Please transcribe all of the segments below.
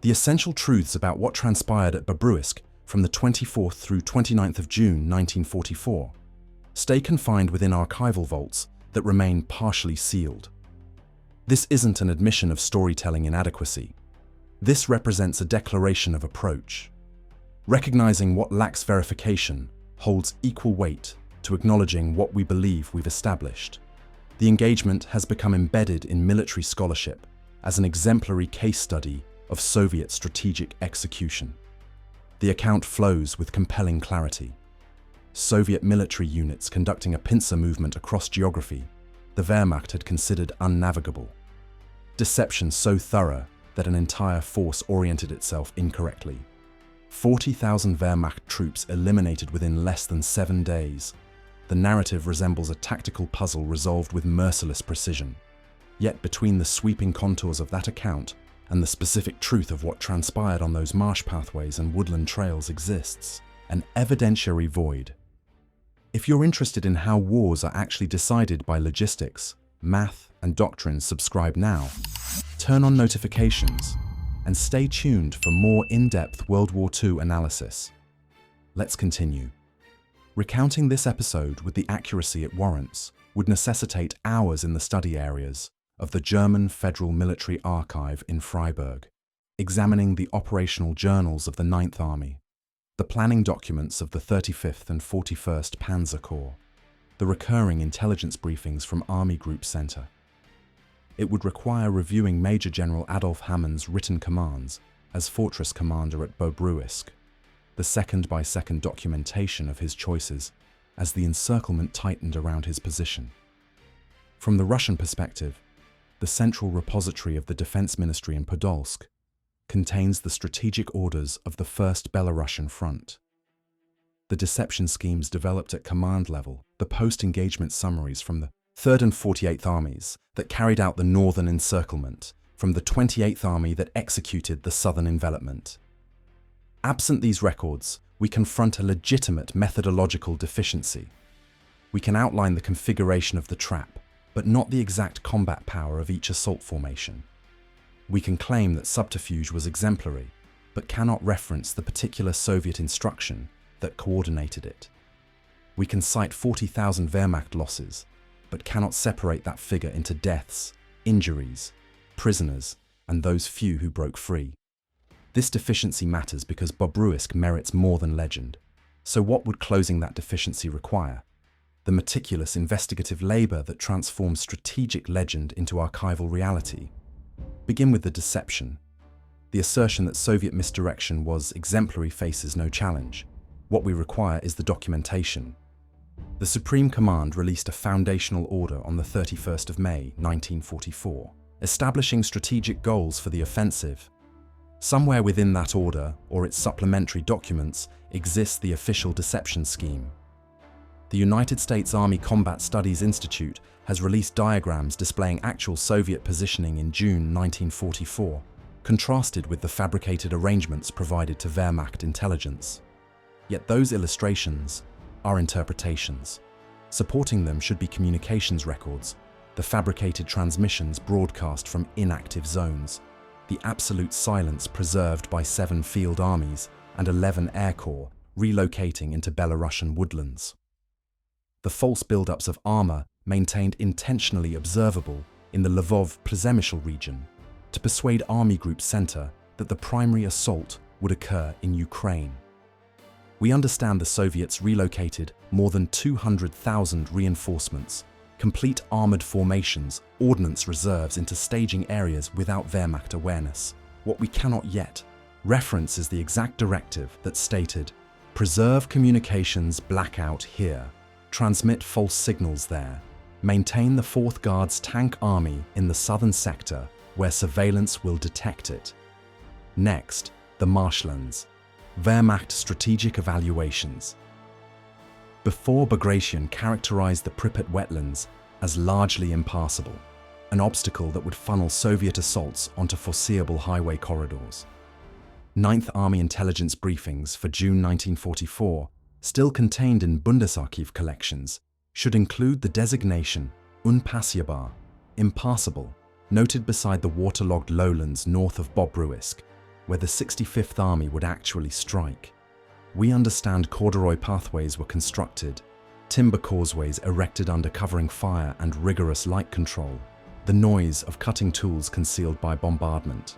The essential truths about what transpired at Babruisk from the 24th through 29th of June 1944 stay confined within archival vaults that remain partially sealed. This isn't an admission of storytelling inadequacy. This represents a declaration of approach. Recognizing what lacks verification holds equal weight to acknowledging what we believe we've established. The engagement has become embedded in military scholarship as an exemplary case study of Soviet strategic execution. The account flows with compelling clarity. Soviet military units conducting a pincer movement across geography the Wehrmacht had considered unnavigable. Deception so thorough that an entire force oriented itself incorrectly. 40,000 Wehrmacht troops eliminated within less than 7 days. The narrative resembles a tactical puzzle resolved with merciless precision. Yet between the sweeping contours of that account and the specific truth of what transpired on those marsh pathways and woodland trails exists an evidentiary void. If you're interested in how wars are actually decided by logistics, math, and doctrine, subscribe now, turn on notifications, and stay tuned for more in-depth World War II analysis. Let's continue. Recounting this episode with the accuracy it warrants would necessitate hours in the study areas of the German Federal Military Archive in Freiburg, examining the operational journals of the 9th Army, the planning documents of the 35th and 41st Panzer Corps, the recurring intelligence briefings from Army Group Center. It would require reviewing Major General Adolf Hammond's written commands as fortress commander at Babruisk, the second-by-second documentation of his choices as the encirclement tightened around his position. From the Russian perspective, the central repository of the Defense Ministry in Podolsk contains the strategic orders of the First Belarusian Front. The deception schemes developed at command level, the post-engagement summaries from the 3rd and 48th Armies that carried out the Northern Encirclement, from the 28th Army that executed the Southern Envelopment. Absent these records, we confront a legitimate methodological deficiency. We can outline the configuration of the trap, but not the exact combat power of each assault formation. We can claim that subterfuge was exemplary, but cannot reference the particular Soviet instruction that coordinated it. We can cite 40,000 Wehrmacht losses, but cannot separate that figure into deaths, injuries, prisoners, and those few who broke free. This deficiency matters because Babruisk merits more than legend. So what would closing that deficiency require? The meticulous investigative labor that transforms strategic legend into archival reality. Begin with the deception. The assertion that Soviet misdirection was exemplary faces no challenge. What we require is the documentation. The Supreme Command released a foundational order on the 31st of May, 1944, establishing strategic goals for the offensive. Somewhere within that order, or its supplementary documents, exists the official deception scheme. The United States Army Combat Studies Institute has released diagrams displaying actual Soviet positioning in June 1944, contrasted with the fabricated arrangements provided to Wehrmacht intelligence. Yet those illustrations are interpretations. Supporting them should be communications records, the fabricated transmissions broadcast from inactive zones, the absolute silence preserved by 7 field armies and 11 air corps relocating into Belarusian woodlands. The false buildups of armor maintained intentionally observable in the Lvov-Przemysl region to persuade Army Group Center that the primary assault would occur in Ukraine. We understand the Soviets relocated more than 200,000 reinforcements, complete armored formations, ordnance reserves into staging areas without Wehrmacht awareness. What we cannot yet reference is the exact directive that stated, "Preserve communications blackout here, transmit false signals there, maintain the 4th Guards Tank Army in the southern sector where surveillance will detect it." Next, the marshlands. Wehrmacht strategic evaluations. Before, Bagration characterized the Pripyat wetlands as largely impassable, an obstacle that would funnel Soviet assaults onto foreseeable highway corridors. 9th Army intelligence briefings for June 1944, still contained in Bundesarchiv collections, should include the designation impassable, noted beside the waterlogged lowlands north of Babruisk. where the 65th Army would actually strike. We understand corduroy pathways were constructed, timber causeways erected under covering fire and rigorous light control, the noise of cutting tools concealed by bombardment.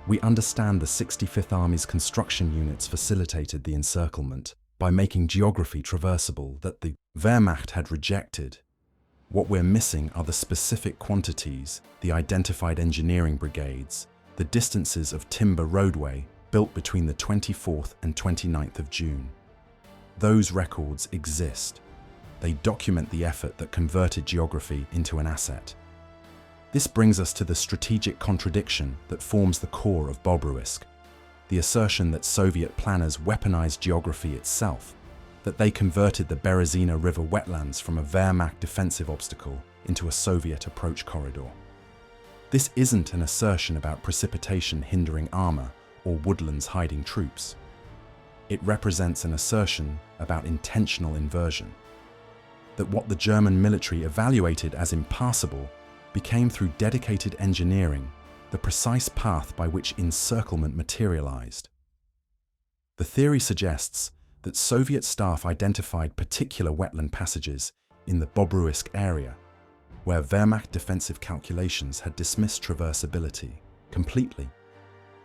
We understand the 65th Army's construction units facilitated the encirclement by making geography traversable that the Wehrmacht had rejected. What we're missing are the specific quantities, the identified engineering brigades, the distances of timber roadway built between the 24th and 29th of June. Those records exist. They document the effort that converted geography into an asset. This brings us to the strategic contradiction that forms the core of Babruisk, the assertion that Soviet planners weaponized geography itself, that they converted the Berezina River wetlands from a Wehrmacht defensive obstacle into a Soviet approach corridor. This isn't an assertion about precipitation hindering armor or woodlands hiding troops. It represents an assertion about intentional inversion, that what the German military evaluated as impassable became, through dedicated engineering, the precise path by which encirclement materialized. The theory suggests that Soviet staff identified particular wetland passages in the Babruisk area, where Wehrmacht defensive calculations had dismissed traversability completely.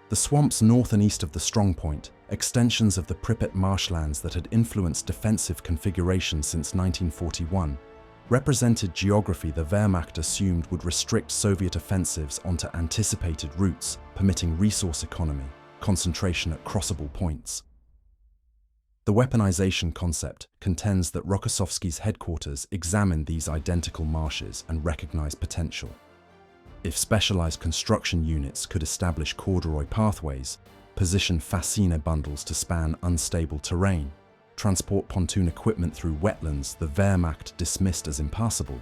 The swamps north and east of the strongpoint, extensions of the Pripyat marshlands that had influenced defensive configurations since 1941, represented geography the Wehrmacht assumed would restrict Soviet offensives onto anticipated routes, permitting resource economy, concentration at crossable points. The weaponization concept contends that Rokossovsky's headquarters examined these identical marshes and recognized potential. If specialized construction units could establish corduroy pathways, position fascina bundles to span unstable terrain, transport pontoon equipment through wetlands the Wehrmacht dismissed as impassable,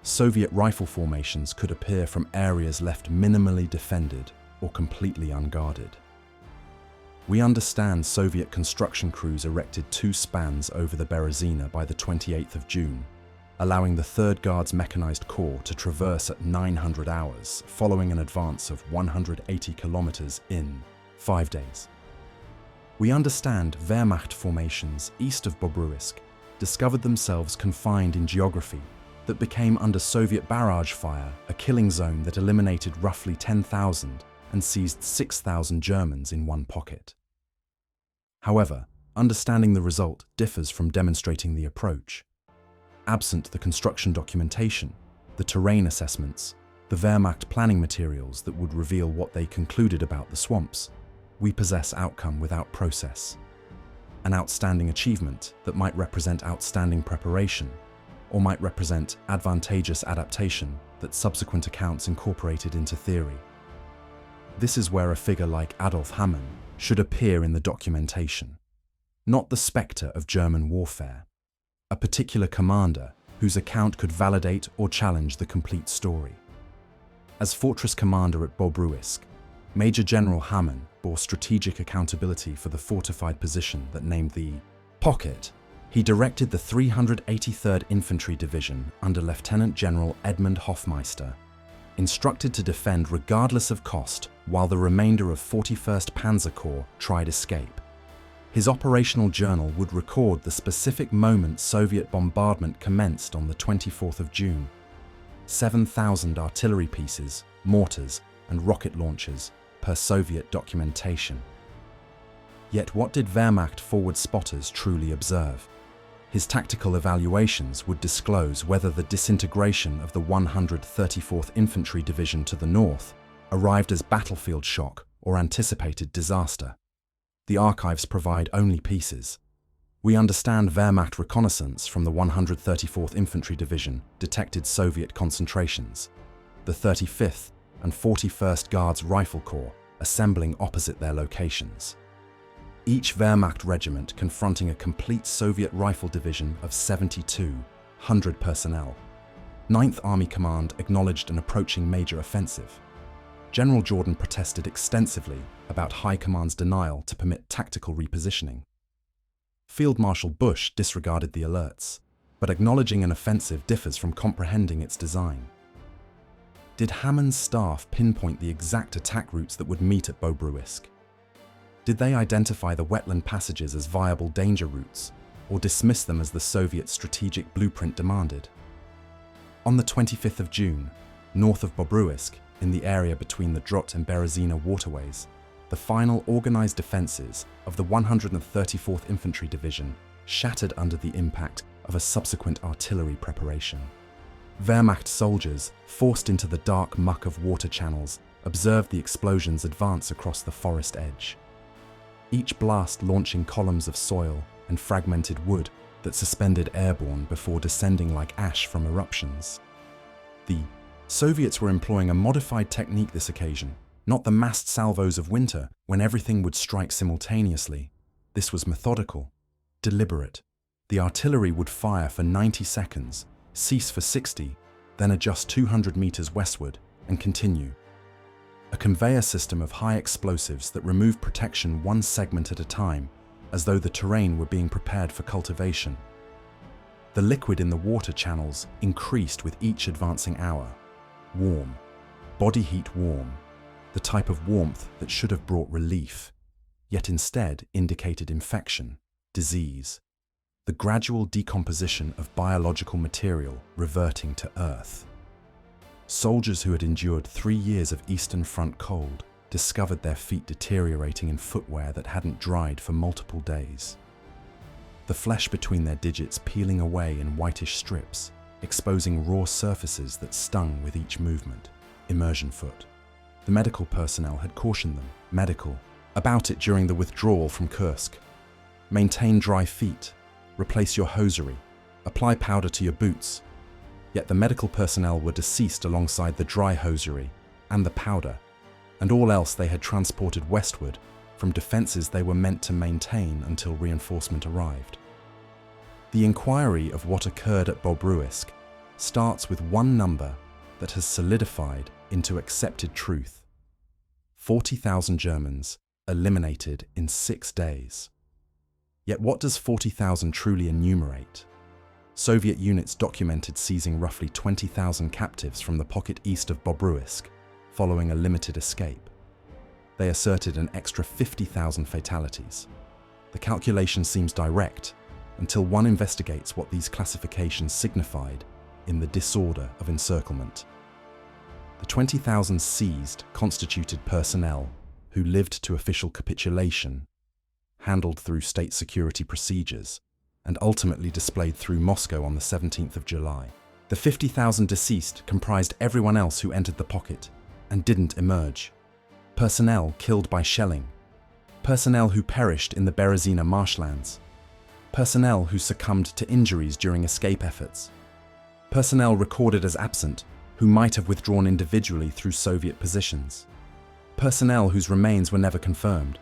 Soviet rifle formations could appear from areas left minimally defended or completely unguarded. We understand Soviet construction crews erected 2 spans over the Berezina by the 28th of June, allowing the 3rd Guards Mechanized Corps to traverse at 900 hours, following an advance of 180 kilometers in 5 days. We understand Wehrmacht formations east of Babruisk discovered themselves confined in geography that became, under Soviet barrage fire, a killing zone that eliminated roughly 10,000 and seized 6,000 Germans in one pocket. However, understanding the result differs from demonstrating the approach. Absent the construction documentation, the terrain assessments, the Wehrmacht planning materials that would reveal what they concluded about the swamps, we possess outcome without process. An outstanding achievement that might represent outstanding preparation, or might represent advantageous adaptation that subsequent accounts incorporated into theory. This is where a figure like Adolf Hamann should appear in the documentation, not the spectre of German warfare, a particular commander whose account could validate or challenge the complete story. As fortress commander at Babruisk, Major General Hamann bore strategic accountability for the fortified position that named the Pocket. He directed the 383rd Infantry Division under Lieutenant General Edmund Hofmeister, instructed to defend regardless of cost while the remainder of 41st Panzer Corps tried escape. His operational journal would record the specific moment Soviet bombardment commenced on the 24th of June. 7,000 artillery pieces, mortars, and rocket launchers per Soviet documentation. Yet what did Wehrmacht forward spotters truly observe? His tactical evaluations would disclose whether the disintegration of the 134th Infantry Division to the north arrived as battlefield shock or anticipated disaster. The archives provide only pieces. We understand Wehrmacht reconnaissance from the 134th Infantry Division detected Soviet concentrations, the 35th and 41st Guards Rifle Corps assembling opposite their locations. Each Wehrmacht regiment confronting a complete Soviet rifle division of 7,200 personnel. 9th Army Command acknowledged an approaching major offensive. General Jordan protested extensively about High Command's denial to permit tactical repositioning. Field Marshal Bush disregarded the alerts, but acknowledging an offensive differs from comprehending its design. Did Hamann's staff pinpoint the exact attack routes that would meet at Babruisk? Did they identify the wetland passages as viable danger routes, or dismiss them as the Soviet strategic blueprint demanded? On the 25th of June, north of Babruisk, in the area between the Drot and Berezina waterways, the final organized defenses of the 134th Infantry Division shattered under the impact of a subsequent artillery preparation. Wehrmacht soldiers, forced into the dark muck of water channels, observed the explosions advance across the forest edge, each blast launching columns of soil and fragmented wood that suspended airborne before descending like ash from eruptions. The Soviets were employing a modified technique this occasion, not the massed salvos of winter when everything would strike simultaneously. This was methodical, deliberate. The artillery would fire for 90 seconds, cease for 60, then adjust 200 meters westward and continue. A conveyor system of high explosives that removed protection one segment at a time, as though the terrain were being prepared for cultivation. The liquid in the water channels increased with each advancing hour. Warm, body heat warm, the type of warmth that should have brought relief, yet instead indicated infection, disease, the gradual decomposition of biological material reverting to Earth. Soldiers who had endured 3 years of Eastern Front cold discovered their feet deteriorating in footwear that hadn't dried for multiple days. The flesh between their digits peeling away in whitish strips, exposing raw surfaces that stung with each movement. Immersion foot. The medical personnel had cautioned them, about it during the withdrawal from Kursk. Maintain dry feet, replace your hosiery, apply powder to your boots. Yet the medical personnel were deceased alongside the dry hosiery and the powder, and all else they had transported westward from defenses they were meant to maintain until reinforcement arrived. The inquiry of what occurred at Babruisk starts with one number that has solidified into accepted truth. 40,000 Germans eliminated in 6 days. Yet what does 40,000 truly enumerate? Soviet units documented seizing roughly 20,000 captives from the pocket east of Babruisk, following a limited escape. They asserted an extra 50,000 fatalities. The calculation seems direct, until one investigates what these classifications signified in the disorder of encirclement. The 20,000 seized constituted personnel who lived to official capitulation, handled through state security procedures, and ultimately displayed through Moscow on the 17th of July. The 50,000 deceased comprised everyone else who entered the pocket and didn't emerge. Personnel killed by shelling, personnel who perished in the Berezina marshlands, personnel who succumbed to injuries during escape efforts, personnel recorded as absent who might have withdrawn individually through Soviet positions, personnel whose remains were never confirmed.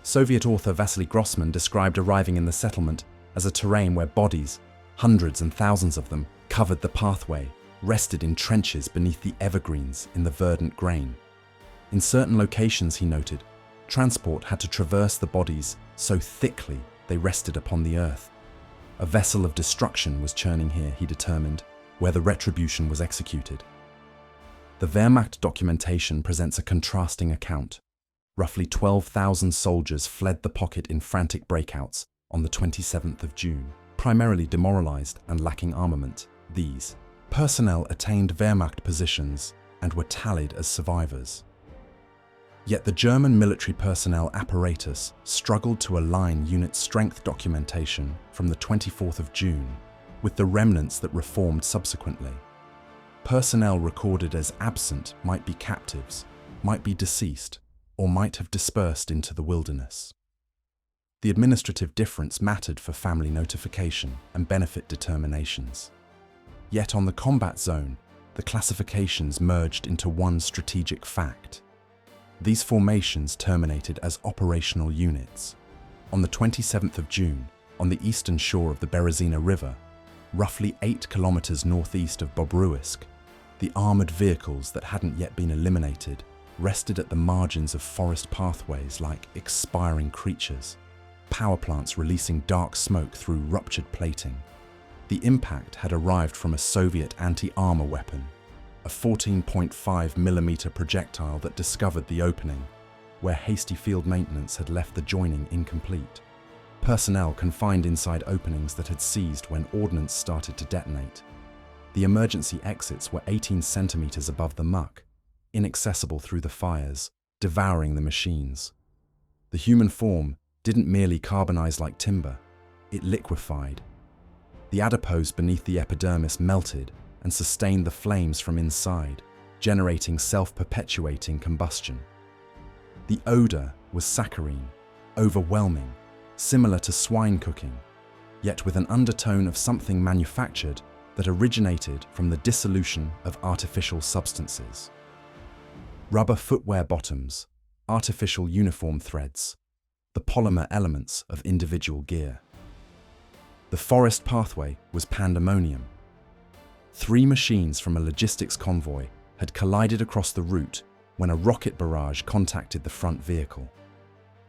Soviet author Vasily Grossman described arriving in the settlement as a terrain where bodies, hundreds and thousands of them, covered the pathway, rested in trenches beneath the evergreens in the verdant grain. In certain locations, he noted, transport had to traverse the bodies so thickly they rested upon the earth. A vessel of destruction was churning here, he determined, where the retribution was executed. The Wehrmacht documentation presents a contrasting account. Roughly 12,000 soldiers fled the pocket in frantic breakouts on the 27th of June, primarily demoralized and lacking armament. These personnel attained Wehrmacht positions and were tallied as survivors. Yet the German military personnel apparatus struggled to align unit strength documentation from the 24th of June with the remnants that reformed subsequently. Personnel recorded as absent might be captives, might be deceased, or might have dispersed into the wilderness. The administrative difference mattered for family notification and benefit determinations. Yet on the combat zone, the classifications merged into one strategic fact. These formations terminated as operational units. On the 27th of June, on the eastern shore of the Berezina River, roughly 8 kilometers northeast of Babruisk, the armored vehicles that hadn't yet been eliminated rested at the margins of forest pathways like expiring creatures, power plants releasing dark smoke through ruptured plating. The impact had arrived from a Soviet anti-armor weapon, a 14.5mm projectile that discovered the opening, where hasty field maintenance had left the joining incomplete. Personnel confined inside openings that had seized when ordnance started to detonate. The emergency exits were 18 centimeters above the muck, inaccessible through the fires, devouring the machines. The human form didn't merely carbonize like timber, it liquefied. The adipose beneath the epidermis melted and sustained the flames from inside, generating self-perpetuating combustion. The odor was saccharine, overwhelming, similar to swine cooking, yet with an undertone of something manufactured that originated from the dissolution of artificial substances. Rubber footwear bottoms, artificial uniform threads, the polymer elements of individual gear. The forest pathway was pandemonium. 3 machines from a logistics convoy had collided across the route when a rocket barrage contacted the front vehicle.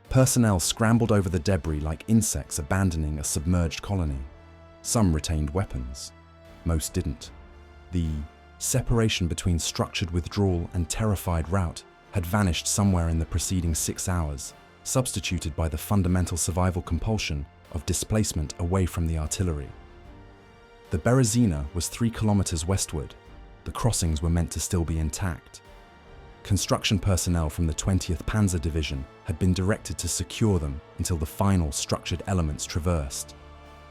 Personnel scrambled over the debris like insects abandoning a submerged colony. Some retained weapons. Most didn't. The separation between structured withdrawal and terrified rout had vanished somewhere in the preceding 6 hours, substituted by the fundamental survival compulsion of displacement away from the artillery. The Berezina was 3 kilometers westward. The crossings were meant to still be intact. Construction personnel from the 20th Panzer Division had been directed to secure them until the final structured elements traversed.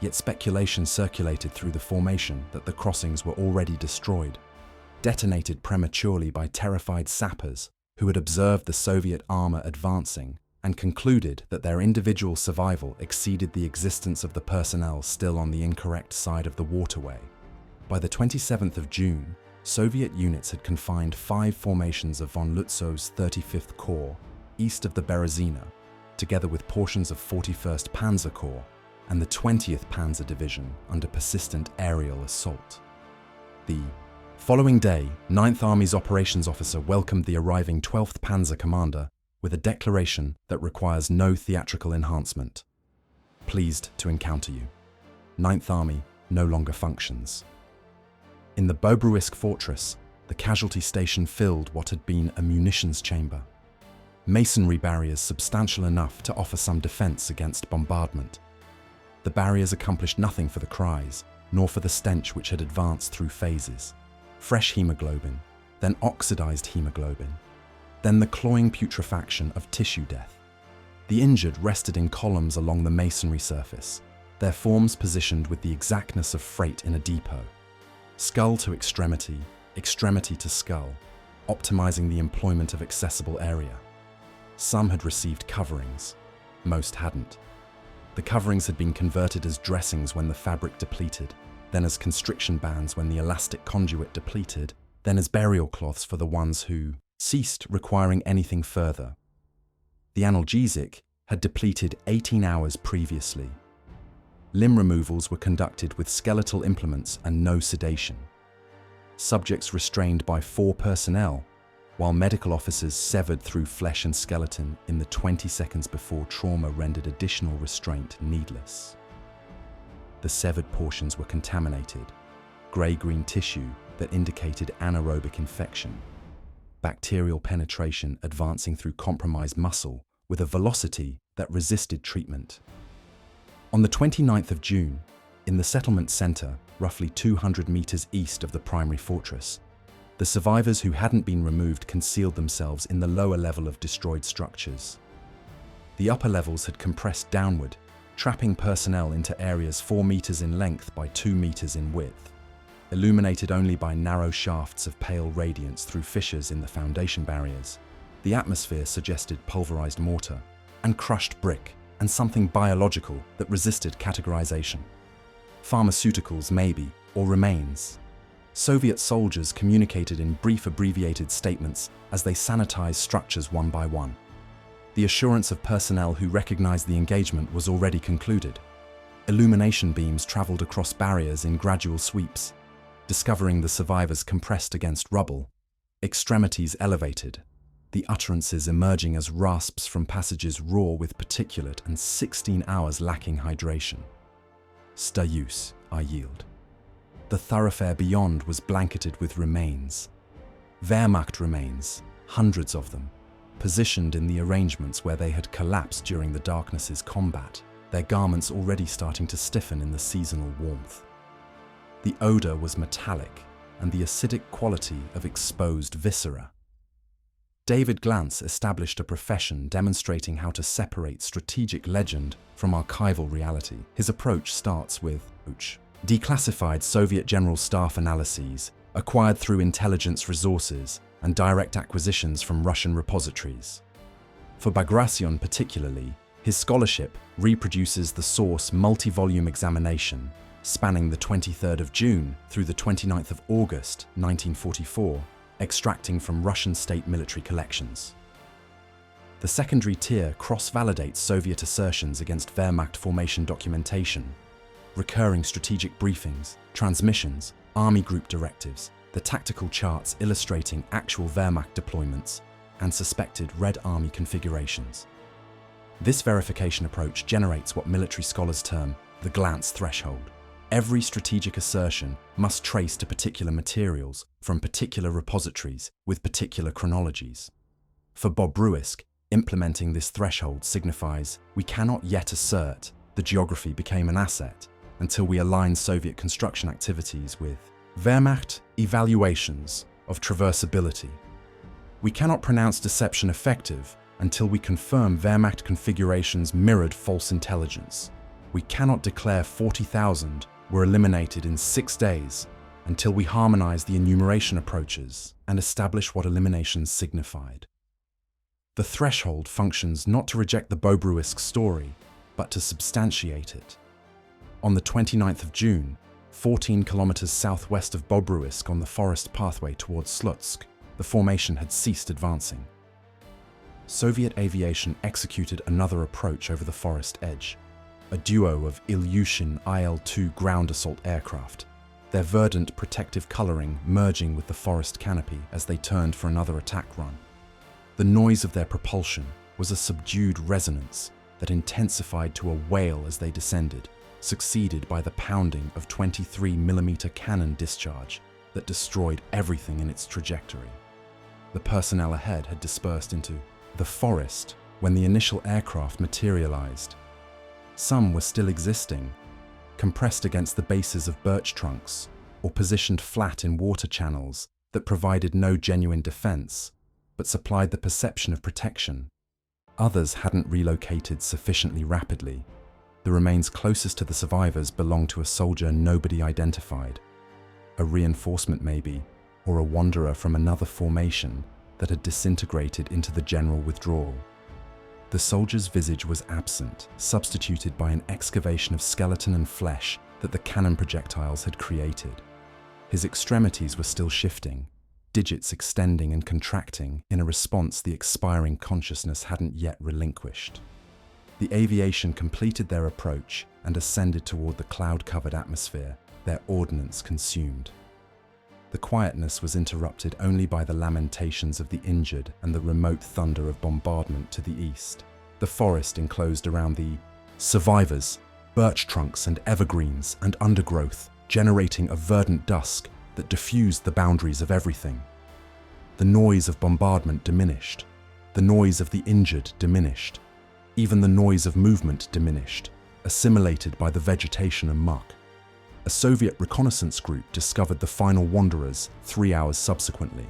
Yet speculation circulated through the formation that the crossings were already destroyed, detonated prematurely by terrified sappers who had observed the Soviet armor advancing and concluded that their individual survival exceeded the existence of the personnel still on the incorrect side of the waterway. By the 27th of June, Soviet units had confined 5 formations of von Lützow's 35th Corps east of the Berezina, together with portions of 41st Panzer Corps and the 20th Panzer Division under persistent aerial assault. The following day, 9th Army's operations officer welcomed the arriving 12th Panzer commander with a declaration that requires no theatrical enhancement. Pleased to encounter you. 9th Army no longer functions. In the Babruisk fortress, the casualty station filled what had been a munitions chamber. Masonry barriers substantial enough to offer some defense against bombardment. The barriers accomplished nothing for the cries, nor for the stench which had advanced through phases. Fresh hemoglobin, then oxidized hemoglobin, then the cloying putrefaction of tissue death. The injured rested in columns along the masonry surface, their forms positioned with the exactness of freight in a depot. Skull to extremity, extremity to skull, optimizing the employment of accessible area. Some had received coverings, most hadn't. The coverings had been converted as dressings when the fabric depleted, then as constriction bands when the elastic conduit depleted, then as burial cloths for the ones who ceased requiring anything further. The analgesic had depleted 18 hours previously. Limb removals were conducted with skeletal implements and no sedation. Subjects restrained by 4 personnel, while medical officers severed through flesh and skeleton in the 20 seconds before trauma rendered additional restraint needless. The severed portions were contaminated, grey-green tissue that indicated anaerobic infection, bacterial penetration advancing through compromised muscle with a velocity that resisted treatment. On the 29th of June, in the settlement center, roughly 200 meters east of the primary fortress, the survivors who hadn't been removed concealed themselves in the lower level of destroyed structures. The upper levels had compressed downward, trapping personnel into areas 4 meters in length by 2 meters in width, illuminated only by narrow shafts of pale radiance through fissures in the foundation barriers. The atmosphere suggested pulverized mortar and crushed brick and something biological that resisted categorization. Pharmaceuticals maybe, or remains. Soviet soldiers communicated in brief abbreviated statements as they sanitized structures one by one. The assurance of personnel who recognized the engagement was already concluded. Illumination beams traveled across barriers in gradual sweeps, discovering the survivors compressed against rubble, extremities elevated, the utterances emerging as rasps from passages raw with particulate and 16 hours lacking hydration. Stayus, I yield. The thoroughfare beyond was blanketed with remains. Wehrmacht remains, hundreds of them. positioned in the arrangements where they had collapsed during the darkness's combat, their garments already starting to stiffen in the seasonal warmth. The odor was metallic, and the acidic quality of exposed viscera. David Glantz established a profession demonstrating how to separate strategic legend from archival reality. His approach starts with declassified Soviet General Staff analyses acquired through intelligence resources and direct acquisitions from Russian repositories. For Bagration particularly, his scholarship reproduces the source multi-volume examination spanning the 23rd of June through the 29th of August 1944, extracting from Russian state military collections. The secondary tier cross-validates Soviet assertions against Wehrmacht formation documentation, recurring strategic briefings, transmissions, army group directives, the tactical charts illustrating actual Wehrmacht deployments, and suspected Red Army configurations. This verification approach generates what military scholars term the Glantz threshold. Every strategic assertion must trace to particular materials from particular repositories with particular chronologies. For Babruisk, implementing this threshold signifies we cannot yet assert the geography became an asset until we align Soviet construction activities with Wehrmacht evaluations of traversability. We cannot pronounce deception effective until we confirm Wehrmacht configurations mirrored false intelligence. We cannot declare 40,000 were eliminated in 6 days until we harmonize the enumeration approaches and establish what eliminations signified. The threshold functions not to reject the Babruisk story, but to substantiate it. On the 29th of June, 14 kilometers southwest of Babruisk on the forest pathway towards Slutsk, the formation had ceased advancing. Soviet aviation executed another approach over the forest edge, a duo of Ilyushin IL-2 ground assault aircraft, their verdant protective coloring merging with the forest canopy as they turned for another attack run. The noise of their propulsion was a subdued resonance that intensified to a wail as they descended, succeeded by the pounding of 23mm cannon discharge that destroyed everything in its trajectory. The personnel ahead had dispersed into the forest when the initial aircraft materialized. Some were still existing, compressed against the bases of birch trunks or positioned flat in water channels that provided no genuine defense, but supplied the perception of protection. Others hadn't relocated sufficiently rapidly. The remains closest to the survivors belonged to a soldier nobody identified, a reinforcement maybe, or a wanderer from another formation that had disintegrated into the general withdrawal. The soldier's visage was absent, substituted by an excavation of skeleton and flesh that the cannon projectiles had created. His extremities were still shifting, digits extending and contracting in a response the expiring consciousness hadn't yet relinquished. The aviation completed their approach and ascended toward the cloud-covered atmosphere, their ordnance consumed. The quietness was interrupted only by the lamentations of the injured and the remote thunder of bombardment to the east. The forest enclosed around the survivors, birch trunks and evergreens and undergrowth, generating a verdant dusk that diffused the boundaries of everything. The noise of bombardment diminished. The noise of the injured diminished. Even the noise of movement diminished, assimilated by the vegetation and muck. A Soviet reconnaissance group discovered the final wanderers 3 hours subsequently.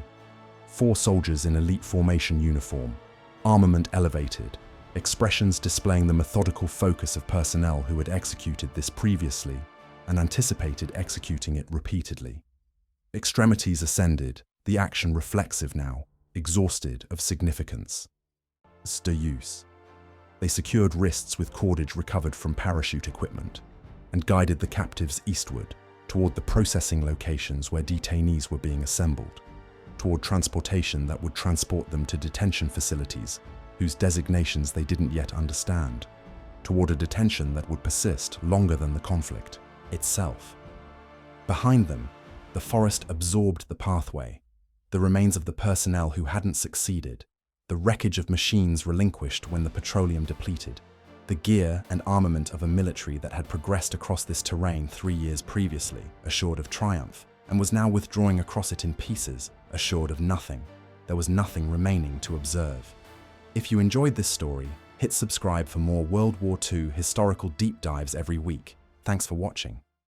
4 soldiers in elite formation uniform, armament elevated, expressions displaying the methodical focus of personnel who had executed this previously and anticipated executing it repeatedly. Extremities ascended, the action reflexive now, exhausted of significance. Use. They secured wrists with cordage recovered from parachute equipment and guided the captives eastward, toward the processing locations where detainees were being assembled, toward transportation that would transport them to detention facilities whose designations they didn't yet understand, toward a detention that would persist longer than the conflict itself. Behind them, the forest absorbed the pathway, the remains of the personnel who hadn't succeeded, the wreckage of machines relinquished when the petroleum depleted, the gear and armament of a military that had progressed across this terrain 3 years previously, assured of triumph, and was now withdrawing across it in pieces, assured of nothing. There was nothing remaining to observe. If you enjoyed this story, hit subscribe for more World War II historical deep dives every week. Thanks for watching.